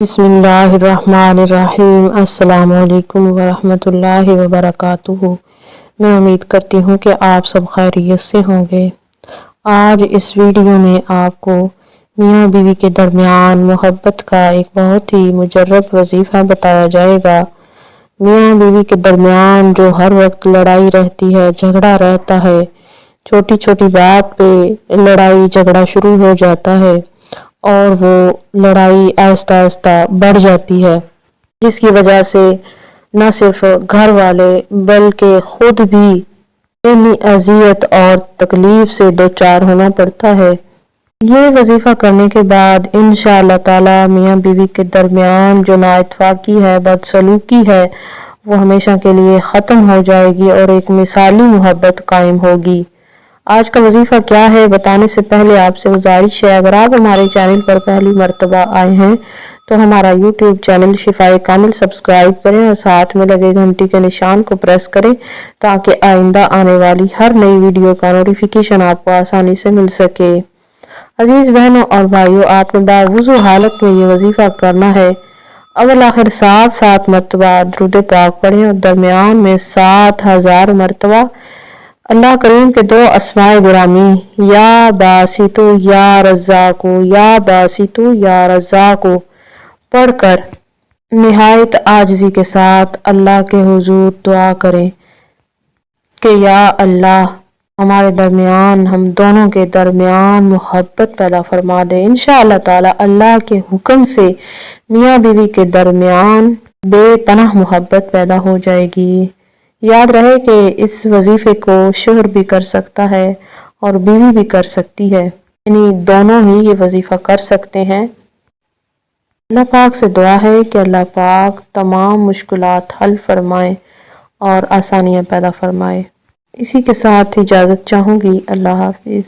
بسم اللہ الرحمن الرحیم۔ السلام علیکم ورحمۃ اللہ وبرکاتہ۔ میں امید کرتی ہوں کہ آپ سب خیریت سے ہوں گے۔ آج اس ویڈیو میں آپ کو میاں بیوی کے درمیان محبت کا ایک بہت ہی مجرب وظیفہ بتایا جائے گا۔ میاں بیوی کے درمیان جو ہر وقت لڑائی رہتی ہے، جھگڑا رہتا ہے، چھوٹی چھوٹی بات پہ لڑائی جھگڑا شروع ہو جاتا ہے اور وہ لڑائی آہستہ آہستہ بڑھ جاتی ہے، جس کی وجہ سے نہ صرف گھر والے بلکہ خود بھی ذہنی اذیت اور تکلیف سے دوچار ہونا پڑتا ہے۔ یہ وظیفہ کرنے کے بعد انشاءاللہ تعالی میاں بیوی کے درمیان جو نااتفاقی ہے، بدسلوکی ہے، وہ ہمیشہ کے لیے ختم ہو جائے گی اور ایک مثالی محبت قائم ہوگی۔ آج کا وظیفہ کیا ہے بتانے سے پہلے آپ سے گزارش ہے، اگر آپ ہمارے چینل پر پہلی مرتبہ آئے ہیں تو ہمارا یوٹیوب چینل شفائے کامل سبسکرائب کریں اور ساتھ میں لگے گھنٹی کے نشان کو پریس کریں تاکہ آئندہ آنے والی ہر نئی ویڈیو کا نوٹیفیکیشن آپ کو آسانی سے مل سکے۔ عزیز بہنوں اور بھائیوں، آپ نے باوضو حالت میں یہ وظیفہ کرنا ہے۔ اول آخر 7 مرتبہ درود پاک پڑھیں اور درمیان میں 7000 مرتبہ اللہ کریم کے 2 اسماء گرامی یا باسطو یا رزاقو یا باسطو یا رزاقو پڑھ کر نہایت عاجزی کے ساتھ اللہ کے حضور دعا کریں کہ یا اللہ ہمارے درمیان، ہم دونوں کے درمیان محبت پیدا فرما دے۔ انشاءاللہ تعالی اللہ کے حکم سے میاں بیوی کے درمیان بے پناہ محبت پیدا ہو جائے گی۔ یاد رہے کہ اس وظیفے کو شوہر بھی کر سکتا ہے اور بیوی بھی کر سکتی ہے، یعنی دونوں ہی یہ وظیفہ کر سکتے ہیں۔ اللہ پاک سے دعا ہے کہ اللہ پاک تمام مشکلات حل فرمائے اور آسانیاں پیدا فرمائے۔ اسی کے ساتھ اجازت چاہوں گی۔ اللہ حافظ۔